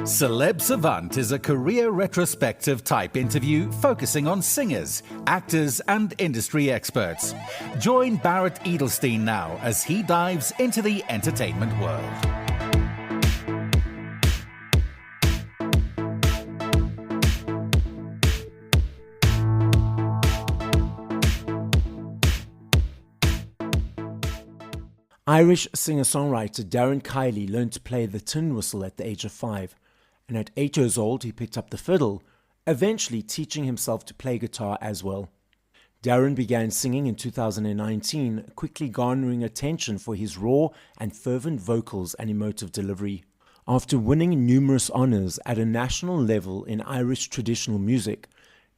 Celeb Savant is a career retrospective type interview focusing on singers, actors, and industry experts. Join Barrett Edelstein now as he dives into the entertainment world. Irish singer-songwriter Darren Kiely learned to play the tin whistle at the age of 5, and at 8 years old he picked up the fiddle, eventually teaching himself to play guitar as well. Darren began singing in 2019, quickly garnering attention for his raw and fervent vocals and emotive delivery. After winning numerous honors at a national level in Irish traditional music,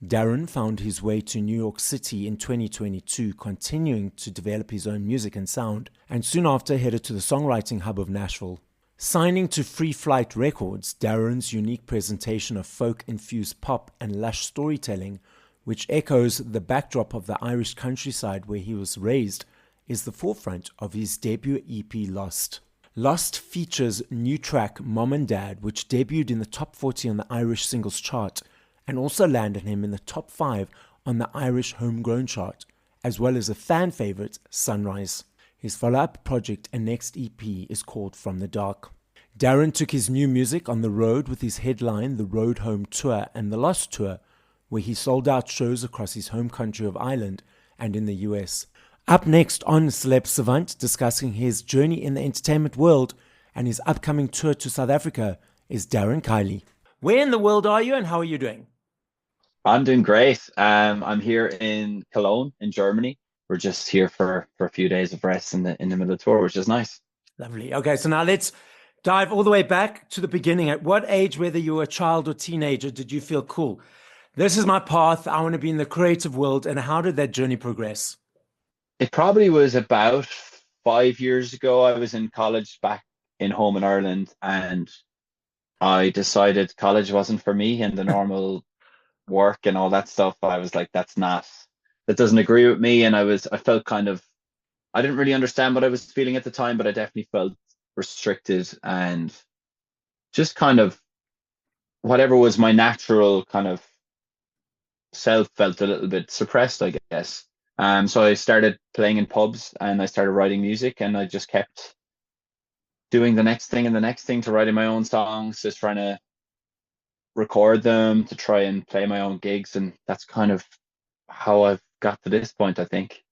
Darren found his way to New York City in 2022, continuing to develop his own music and sound, and soon after headed to the songwriting hub of Nashville. Signing to Free Flight Records, Darren's unique presentation of folk-infused pop and lush storytelling, which echoes the backdrop of the Irish countryside where he was raised, is the forefront of his debut EP Lost. Lost features new track Mom and Dad, which debuted in the top 40 on the Irish singles chart, and also landed him in the top 5 on the Irish Homegrown chart, as well as a fan favorite, Sunrise. His follow-up project and next EP is called From the Dark. Darren took his new music on the road with his headline The Road Home Tour and The Lost Tour, where he sold out shows across his home country of Ireland and in the US. Up next on Celeb Savant, discussing his journey in the entertainment world and his upcoming tour to South Africa, is Darren Kiely. Where in the world are you and how are you doing? I'm doing great. I'm here in Cologne in Germany. We're just here for a few days of rest in the middle of the tour, which is nice. Lovely. Okay, so now let's dive all the way back to the beginning. At what age, whether you were a child or teenager, did you feel cool? This is my path. I want to be in the creative world. And how did that journey progress? It probably was about 5 years ago. I was in college back home in Ireland, and I decided college wasn't for me, and the normal work and all that stuff. I was like, that doesn't agree with me. And I felt I didn't really understand what I was feeling at the time, but I definitely felt restricted and just kind of whatever was my natural kind of self felt a little bit suppressed, I guess. So I started playing in pubs and I started writing music, and I just kept doing the next thing and the next thing to writing my own songs, just trying to record them, to try and play my own gigs. And that's kind of how I've got to this point, I think.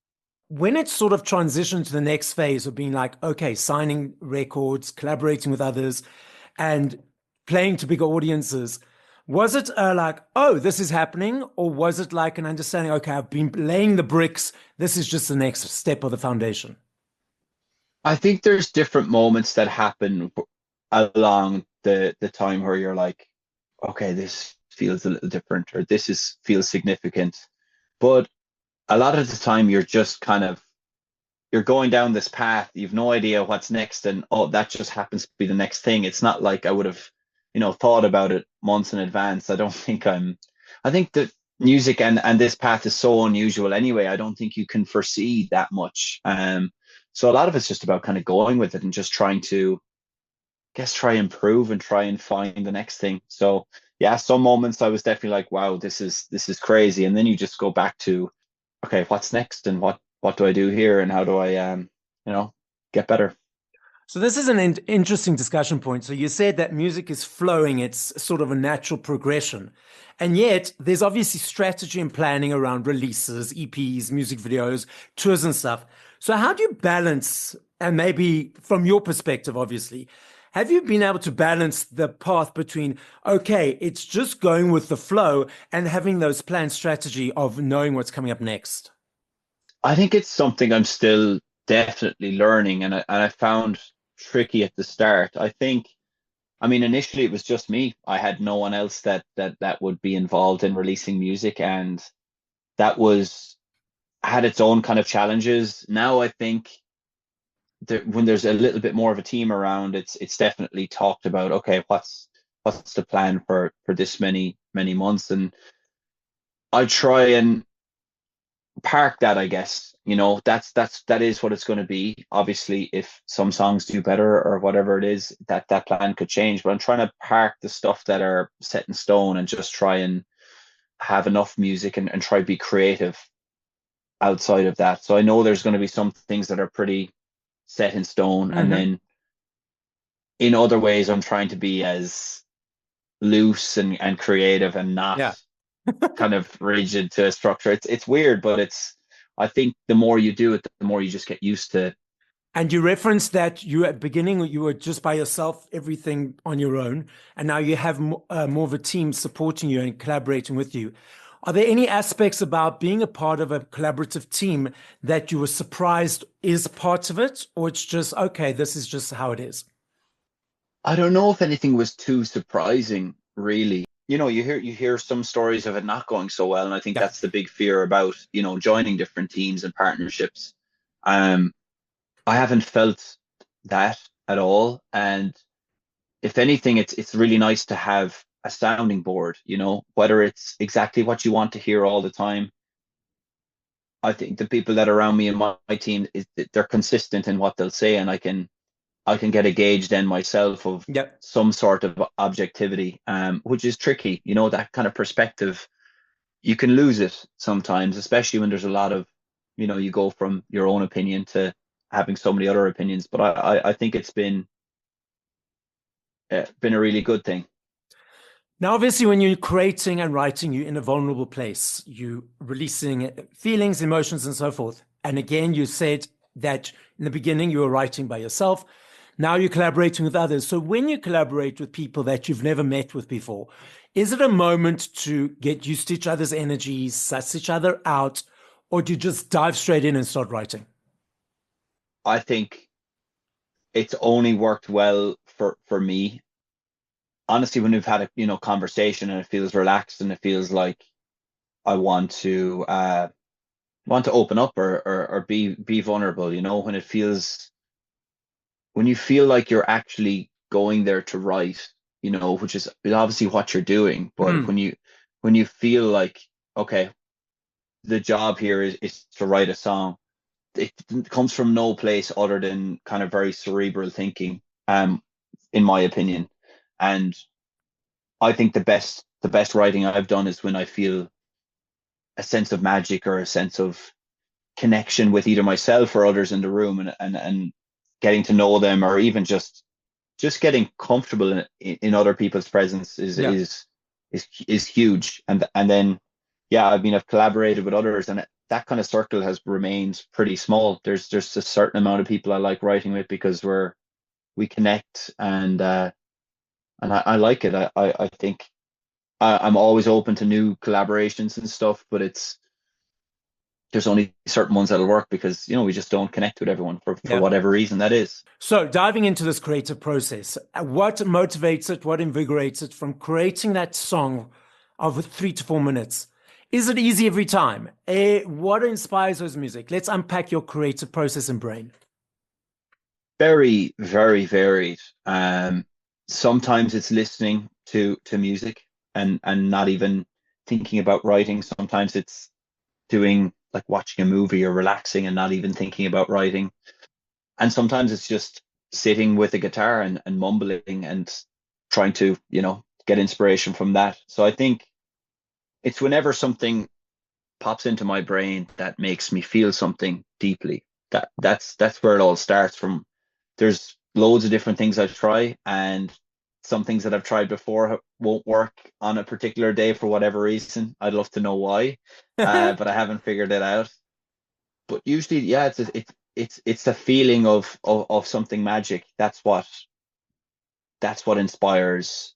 When it sort of transitioned to the next phase of being like, okay, signing records, collaborating with others, and playing to bigger audiences, was it like, oh, this is happening? Or was it like an understanding, okay, I've been laying the bricks, this is just the next step of the foundation? I think there's different moments that happen along the time where you're like, okay, this feels a little different, or feels significant. But a lot of the time you're just you're going down this path, you've no idea what's next, and oh, that just happens to be the next thing. It's not like I would have, thought about it months in advance. I think that music and this path is so unusual anyway. I don't think you can foresee that much. So a lot of it's just about kind of going with it and just trying to try and improve and try and find the next thing. So yeah, some moments I was definitely like, wow, this is crazy. And then you just go back to, okay, what's next, and what do I do here, and how do I get better? So this is an interesting discussion point. So you said that music is flowing, it's sort of a natural progression. And yet there's obviously strategy and planning around releases, EPs, music videos, tours and stuff. So how do you balance, and maybe from your perspective, obviously, have you been able to balance the path between, okay, it's just going with the flow, and having those planned strategy of knowing what's coming up next? I think it's something I'm still definitely learning, and I found tricky at the start. Initially it was just me. I had no one else that would be involved in releasing music, and that had its own kind of challenges. Now I think when there's a little bit more of a team around, it's definitely talked about, okay, what's the plan for this many months, and I try and park that, I guess, that is what it's going to be. Obviously, if some songs do better or whatever it is, that plan could change. But I'm trying to park the stuff that are set in stone and just try and have enough music and try to be creative outside of that. So I know there's going to be some things that are pretty set in stone, and Mm-hmm. then in other ways, I'm trying to be as loose and creative and not Yeah. kind of rigid to a structure. It's weird, but I think the more you do it, the more you just get used to. And you referenced that you at beginning you were just by yourself, everything on your own, and now you have more of a team supporting you and collaborating with you. Are there any aspects about being a part of a collaborative team that you were surprised is part of it, or it's just okay, this is just how it is? I don't know if anything was too surprising, really. You hear some stories of it not going so well, and I think Yeah. that's the big fear about, joining different teams and partnerships. Um, I haven't felt that at all, and if anything, it's really nice to have a sounding board, whether it's exactly what you want to hear all the time. I think the people that are around me and my team they're consistent in what they'll say, and I can get a gauge then myself of Yeah. some sort of objectivity, which is tricky. That kind of perspective, you can lose it sometimes, especially when there's a lot of, you go from your own opinion to having so many other opinions. But I think it's been a really good thing. Now, obviously, when you're creating and writing, you're in a vulnerable place. You releasing feelings, emotions, and so forth. And again, you said that in the beginning you were writing by yourself. Now you're collaborating with others. So when you collaborate with people that you've never met with before, is it a moment to get used to each other's energies, suss each other out, or do you just dive straight in and start writing? I think it's only worked well for me. Honestly, when we've had a conversation and it feels relaxed and it feels like I want to open up or be vulnerable, when you feel like you're actually going there to write, which is obviously what you're doing, but Mm, when you feel like, okay, the job here is to write a song, it comes from no place other than kind of very cerebral thinking, in my opinion. And I think the best writing I've done is when I feel a sense of magic or a sense of connection with either myself or others in the room, and getting to know them, or even just getting comfortable in other people's presence is yeah. is is huge. And then, yeah, I mean, I've collaborated with others, and that kind of circle has remained pretty small. There's just a certain amount of people I like writing with because we connect, and I like it. I think I'm always open to new collaborations and stuff, but there's only certain ones that'll work because we just don't connect with everyone for Yeah. whatever reason that is. So, diving into this creative process, what motivates it? What invigorates it from creating that song of 3 to 4 minutes? Is it easy every time? What inspires those music? Let's unpack your creative process and brain. Very, very varied. Sometimes it's listening to music and not even thinking about writing. Sometimes it's doing like watching a movie or relaxing and not even thinking about writing. And sometimes it's just sitting with a guitar and mumbling and trying to, get inspiration from that. So I think it's whenever something pops into my brain that makes me feel something deeply. That's where it all starts from. There's loads of different things I try, and some things that I've tried before won't work on a particular day for whatever reason. I'd love to know why, but I haven't figured it out. But usually, yeah, it's the feeling of something magic. That's what inspires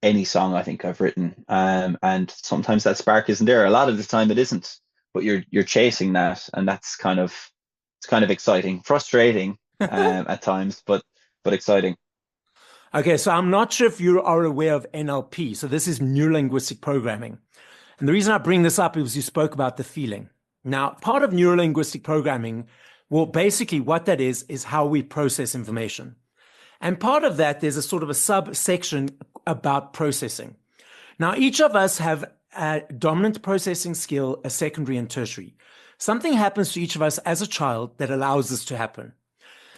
any song I think I've written. And sometimes that spark isn't there. A lot of the time it isn't, but you're chasing that, and it's kind of exciting, frustrating, at times, but exciting. Okay, so I'm not sure if you are aware of NLP. So, this is neurolinguistic programming. And the reason I bring this up is you spoke about the feeling. Now, part of neurolinguistic programming, well, basically what that is how we process information. And part of that, there's a sort of a subsection about processing. Now, each of us have a dominant processing skill, a secondary and tertiary. Something happens to each of us as a child that allows this to happen.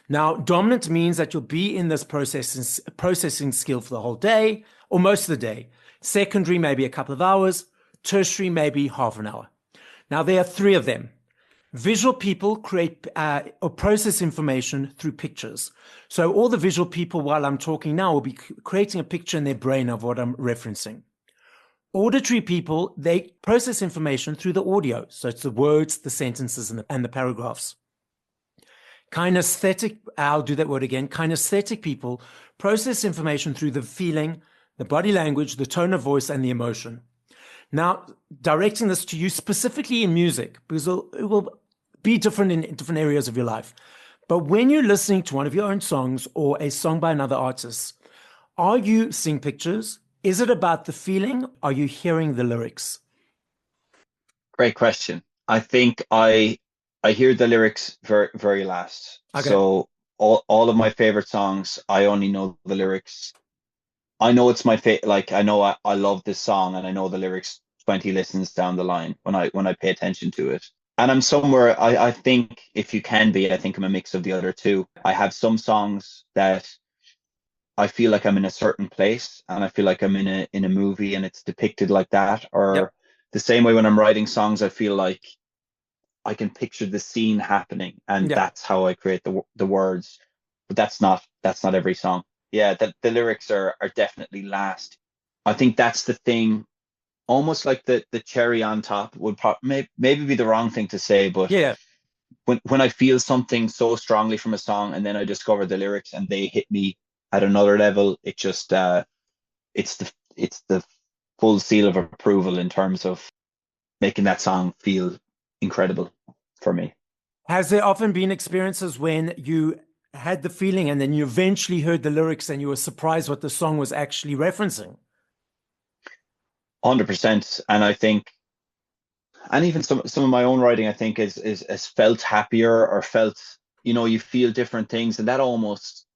Now, dominant means that you'll be in this processing skill for the whole day or most of the day. Secondary, maybe a couple of hours. Tertiary, maybe half an hour. Now, there are three of them. Visual people create or process information through pictures. So all the visual people, while I'm talking now, will be creating a picture in their brain of what I'm referencing. Auditory people, they process information through the audio. So it's the words, the sentences, and the paragraphs. Kinesthetic, I'll do that word again. Kinesthetic people process information through the feeling, the body language, the tone of voice, and the emotion. Now, directing this to you specifically in music, because it will be different in different areas of your life. But when you're listening to one of your own songs or a song by another artist, are you seeing pictures? Is it about the feeling? Are you hearing the lyrics? Great question. I think I hear the lyrics very, very last. Okay. So all of my favorite songs, I only know the lyrics. I know it's my favorite. Like I know I love this song, and I know the lyrics 20 listens down the line when I pay attention to it. And I'm somewhere. I think if you can be, I think I'm a mix of the other two. I have some songs that I feel like I'm in a certain place, and I feel like I'm in a movie, and it's depicted like that. Or Yep. the same way when I'm writing songs, I feel like I can picture the scene happening, and Yeah. that's how I create the words. But that's not every song. Yeah, the lyrics are definitely last. I think that's the thing. Almost like the cherry on top would maybe be the wrong thing to say, but Yeah. when I feel something so strongly from a song, and then I discover the lyrics and they hit me at another level, it just it's the full seal of approval in terms of making that song feel incredible for me. Has there often been experiences when you had the feeling and then you eventually heard the lyrics and you were surprised what the song was actually referencing? 100%. And I think, and even some of my own writing, I think is felt happier or felt, you feel different things, and that almost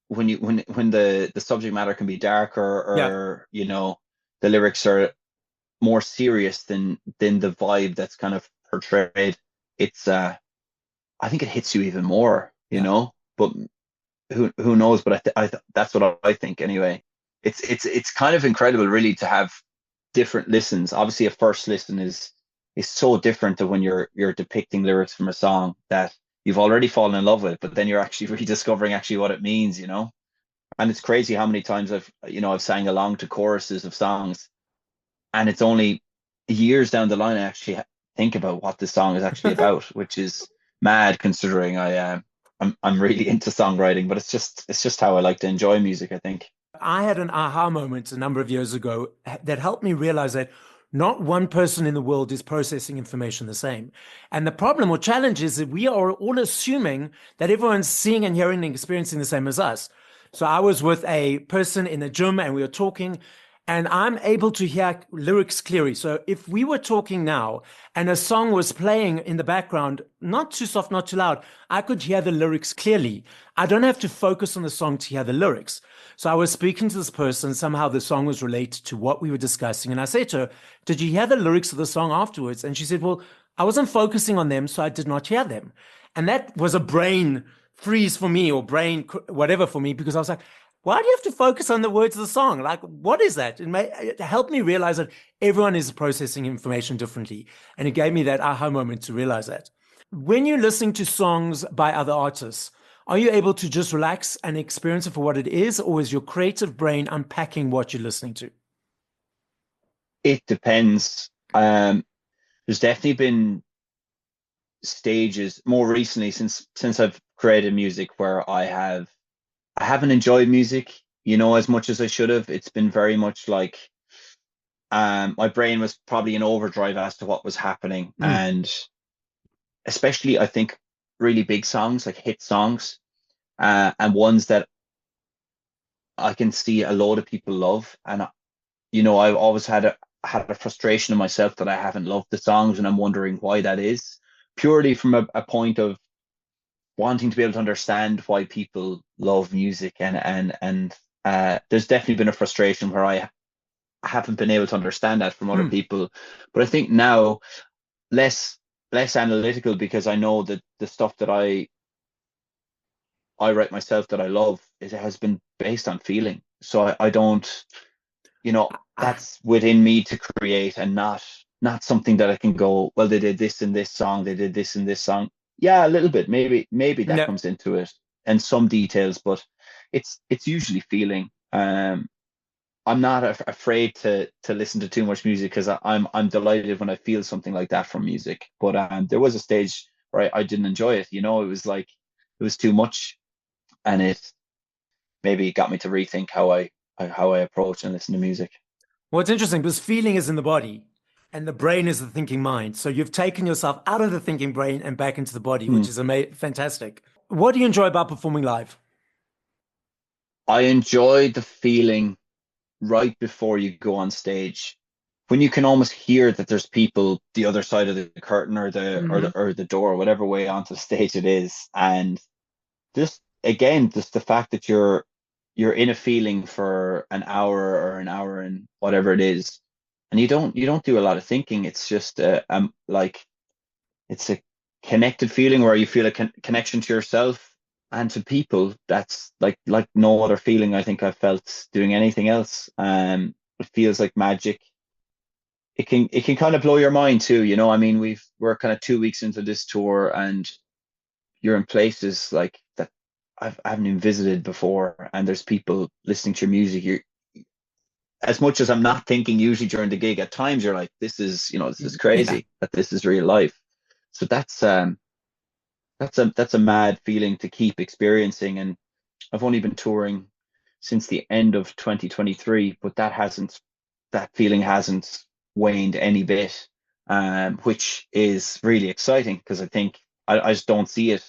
when the subject matter can be darker, Yeah. or the lyrics are more serious than the vibe that's kind of portrayed. It's I think it hits you even more, Yeah. But who knows? But that's what I think anyway. It's kind of incredible, really, to have different listens. Obviously, a first listen is so different to when you're depicting lyrics from a song that you've already fallen in love with, but then you're actually rediscovering actually what it means. And it's crazy how many times I've sang along to choruses of songs, and it's only years down the line I actually think about what the song is actually about, which is mad considering I'm really into songwriting, but it's just how I like to enjoy music, I think. I had an aha moment a number of years ago that helped me realize that not one person in the world is processing information the same. And the problem or challenge is that we are all assuming that everyone's seeing and hearing and experiencing the same as us. So I was with a person in the gym and we were talking, and I'm able to hear lyrics clearly. So if we were talking now and a song was playing in the background, not too soft, not too loud, I could hear the lyrics clearly. I don't have to focus on the song to hear the lyrics. So I was speaking to this person. Somehow the song was related to what we were discussing. And I said to her, "Did you hear the lyrics of the song afterwards?" And she said, "Well, I wasn't focusing on them, so I did not hear them." And that was a brain freeze for me, or brain whatever for me, because I was like, why do you have to focus on the words of the song? Like, what is that? It helped me realize that everyone is processing information differently. And it gave me that aha moment to realize that. When you're listening to songs by other artists, are you able to just relax and experience it for what it is, or is your creative brain unpacking what you're listening to? It depends. There's definitely been stages more recently since I've created music where I haven't enjoyed music, as much as I should have. It's been very much like my brain was probably in overdrive as to what was happening. Mm. And especially I think really big songs, like hit songs, and ones that I can see a lot of people love. And I've always had a frustration in myself that I haven't loved the songs, and I'm wondering why that is. Purely from a point of wanting to be able to understand why people love music, and there's definitely been a frustration where I haven't been able to understand that from other Mm. people. But I think now less less analytical because I know that the stuff that I write myself that I love, it has been based on feeling. So I don't, you know, Ah, that's within me to create, and not something that I can go, well, they did this in this song, they did this in this song. Yeah, a little bit, maybe that no. comes into it, and some details, but it's usually feeling. I'm not afraid to listen to too much music because I'm delighted when I feel something like that from music. But there was a stage where I didn't enjoy it. It was like it was too much, and it maybe got me to rethink how I approach and listen to music. Well, it's interesting because feeling is in the body and the brain is the thinking mind. So you've taken yourself out of the thinking brain and back into the body, Hmm. which is fantastic. What do you enjoy about performing live? I enjoy the feeling right before you go on stage, when you can almost hear that there's people the other side of the curtain, or Hmm. the door, whatever way onto the stage it is, and just again, just the fact that you're in a feeling for an hour or an hour and whatever it is, and you don't do a lot of thinking. It's just like it's a connected feeling where you feel a connection to yourself and to people. That's like no other feeling I think I've felt doing anything else. It feels like magic. It can kind of blow your mind too. I mean, we're kind of 2 weeks into this tour, and you're in places like that I haven't even visited before, and there's people listening to your music. You're As much as I'm not thinking usually during the gig, at times you're like, this is Yeah. crazy that this is real life. So that's a mad feeling to keep experiencing. And I've only been touring since the end of 2023, but that feeling hasn't waned any bit, which is really exciting because I think I just don't see it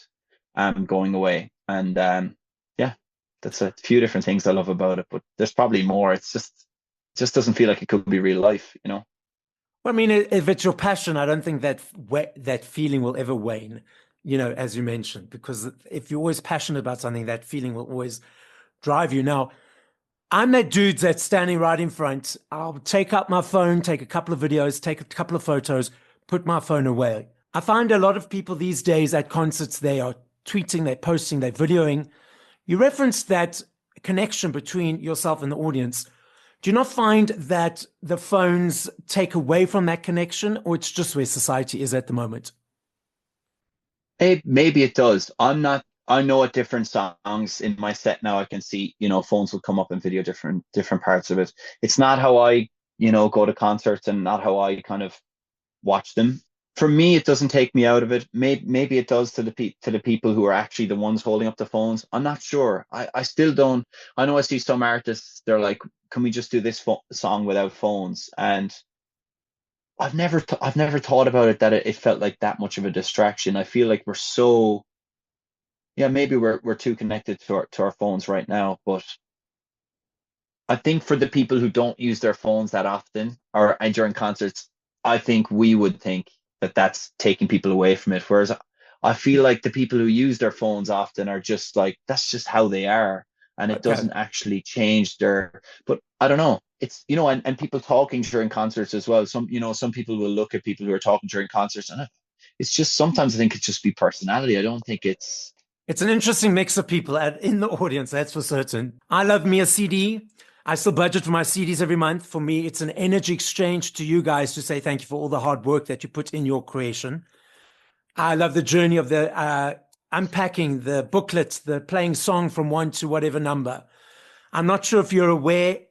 going away. And yeah, that's a few different things I love about it, but there's probably more. It just doesn't feel like it could be real life. Well, I mean, if it's your passion, I don't think that feeling will ever wane, as you mentioned, because if you're always passionate about something, that feeling will always drive you. Now, I'm that dude that's standing right in front. I'll take up my phone, take a couple of videos, take a couple of photos, put my phone away. I find a lot of people these days at concerts, they are tweeting, they're posting, they're videoing. You referenced that connection between yourself and the audience. Do you not find that the phones take away from that connection, or it's just where society is at the moment? Maybe it does. I know at different songs in my set now, I can see, phones will come up and video different parts of it. It's not how I, go to concerts, and not how I kind of watch them. For me, it doesn't take me out of it. Maybe it does to the people who are actually the ones holding up the phones. I'm not sure. I still don't. I know I see some artists, they're like, can we just do this song without phones? And I've never thought about it that it felt like that much of a distraction. I feel like we're so, yeah, maybe we're too connected to our phones right now, but I think for the people who don't use their phones that often, or and during concerts, I think we would think that that's taking people away from it. Whereas I feel like the people who use their phones often are just like, that's just how they are, and it Okay. doesn't actually change their. But I don't know. It's and people talking during concerts as well. Some people will look at people who are talking during concerts, and it's just sometimes I think it's just be personality. I don't think it's. It's an interesting mix of people in the audience, that's for certain. I love me a CD. I still budget for my CDs every month. For me, it's an energy exchange to you guys to say thank you for all the hard work that you put in your creation. I love the journey of the unpacking the booklets, the playing song from one to whatever number. I'm not sure if you're aware,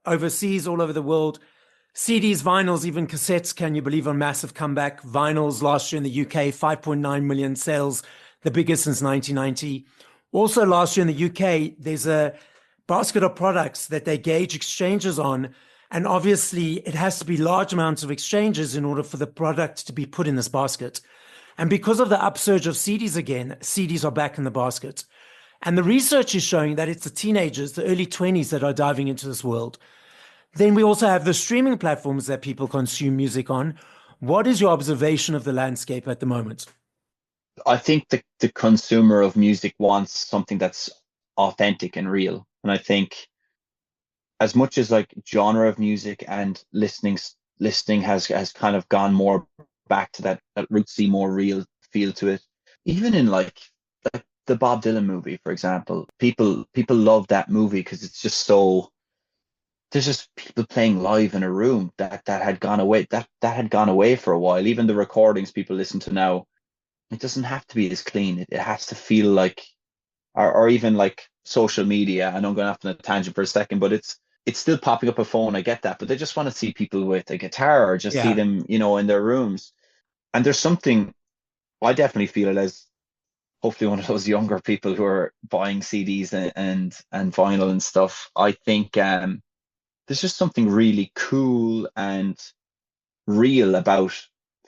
overseas, all over the world, CDs, vinyls, even cassettes, can you believe, a massive comeback? Vinyls last year in the UK, 5.9 million sales, the biggest since 1990. Also, last year in the UK, there's a basket of products that they gauge exchanges on. And obviously, it has to be large amounts of exchanges in order for the product to be put in this basket. And because of the upsurge of CDs again, CDs are back in the basket. And the research is showing that it's the teenagers, the early 20s, that are diving into this world. Then we also have the streaming platforms that people consume music on. What is your observation of the landscape at the moment? I think the consumer of music wants something that's authentic and real, and I think as much as like genre of music and listening has kind of gone more back to that rootsy, more real feel to it. Even in like the Bob Dylan movie, for example, people love that movie because it's just so there's just people playing live in a room that had gone away that had gone away for a while. Even the recordings people listen to now, it doesn't have to be as clean. It has to feel like, or even like social media. I know I'm going off on a tangent for a second, but it's still popping up a phone. I get that, but they just want to see people with a guitar or just see Yeah. them, in their rooms. And there's something I definitely feel it as hopefully one of those younger people who are buying CDs and vinyl and stuff. I think there's just something really cool and real about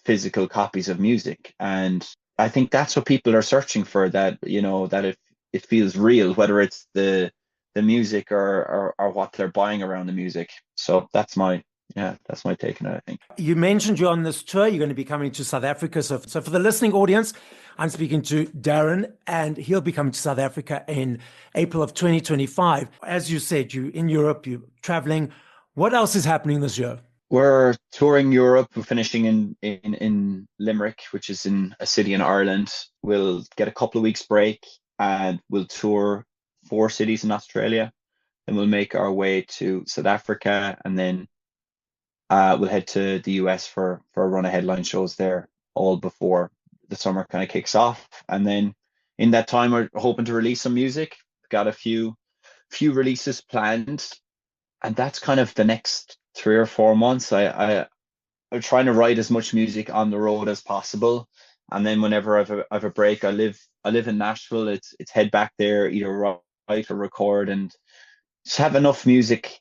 physical copies of music. And I think that's what people are searching for, that, that it feels real, whether it's the music or what they're buying around the music. So that's my take on it, I think. You mentioned you're on this tour. You're going to be coming to South Africa. So for the listening audience, I'm speaking to Darren, and he'll be coming to South Africa in April of 2025. As you said, you in Europe, you're traveling. What else is happening this year? We're touring Europe. We're finishing in Limerick, which is in a city in Ireland. We'll get a couple of weeks break and we'll tour 4 cities in Australia. Then we'll make our way to South Africa, and then we'll head to the US for a run of headline shows there, all before the summer kind of kicks off. And then in that time, we're hoping to release some music. Got a few releases planned, and that's kind of the next 3 or 4 months. I'm trying to write as much music on the road as possible, and then whenever I've a break, I live in Nashville. It's head back there, either write or record, and just have enough music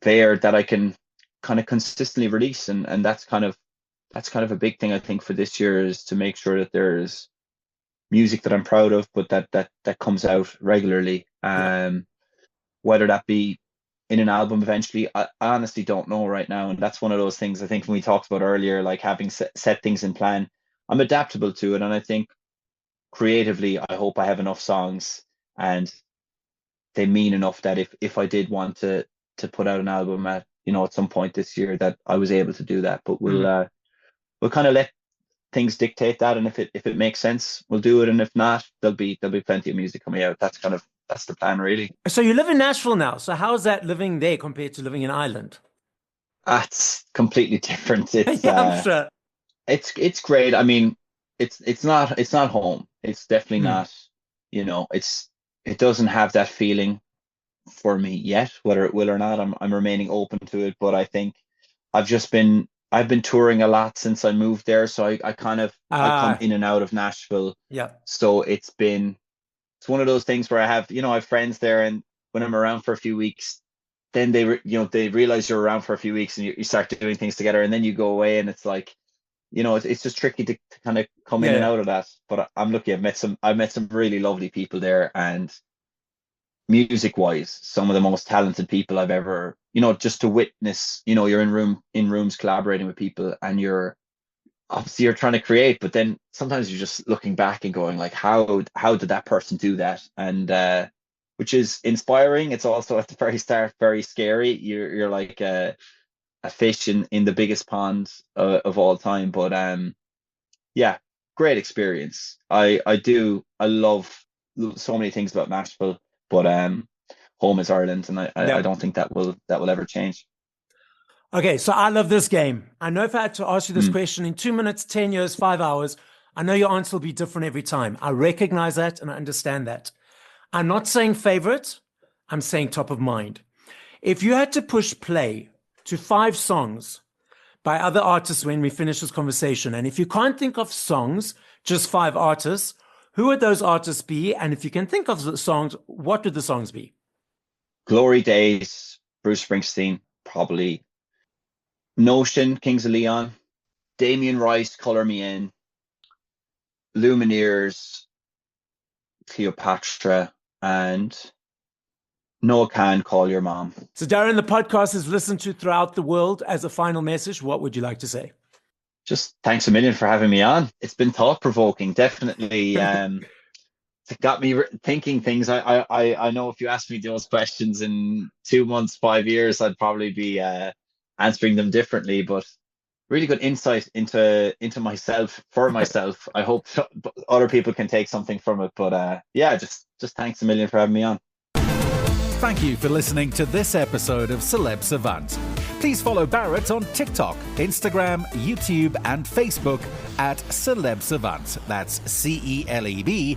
there that I can kind of consistently release. And that's kind of a big thing, I think, for this year, is to make sure that there's music that I'm proud of, but that comes out regularly. Yeah. Whether that be in an album eventually, I honestly don't know right now. And that's one of those things, I think, when we talked about earlier, like having set things in plan, I'm adaptable to it. And I think creatively, I hope I have enough songs and they mean enough that if I did want to put out an album at some point this year, that I was able to do that. But we'll kind of let things dictate that, and if it makes sense, we'll do it, and if not, there'll be plenty of music coming out. That's the plan, really. So you live in Nashville now. So how's that living there compared to living in Ireland? That's completely different. It's Yeah, I'm sure. it's great. I mean, it's not home. It's definitely Hmm. not. It doesn't have that feeling for me yet. Whether it will or not, I'm remaining open to it. But I think I've been touring a lot since I moved there, so I come Ah, in and out of Nashville. yeah, So it's one of those things where I have friends there, and when I'm around for a few weeks, then they realize you're around for a few weeks, and you start doing things together, and then you go away, and it's like, it's just tricky to kind of come yeah, in and yeah. out of that. But I'm lucky. I've met some really lovely people there, and music wise, some of the most talented people I've ever, just to witness. You're in rooms collaborating with people, and you're trying to create, but then sometimes you're just looking back and going like, how did that person do that? And which is inspiring. It's also at the very start very scary. You're like a fish in the biggest pond of all time. But yeah, great experience. I love so many things about Nashville, but home is Ireland, and I Yeah. don't think that will ever change. Okay, so I love this game. I know if I had to ask you this Mm. question in 2 minutes, 10 years, 5 hours, I know your answer will be different every time. I recognize that and I understand that. I'm not saying favorite, I'm saying top of mind. If you had to push play to 5 songs by other artists when we finish this conversation, and if you can't think of songs, just 5 artists, who would those artists be? And if you can think of the songs, what would the songs be? Glory Days, Bruce Springsteen, probably. Notion, Kings of Leon, Damien Rice, Color Me In, Lumineers, Cleopatra, and Noah Khan, Call Your Mom. So, Darren, the podcast is listened to throughout the world. As a final message, what would you like to say? Just thanks a million for having me on. It's been thought provoking. Definitely it got me thinking things. I know if you asked me those questions in 2 months, 5 years, I'd probably be answering them differently. But really good insight into myself, for myself. I hope other people can take something from it. But yeah, just thanks a million for having me on. Thank you for listening to this episode of Celeb Savant. Please follow Barrett on TikTok, Instagram, YouTube, and Facebook at Celeb Savant. That's CelebSavant.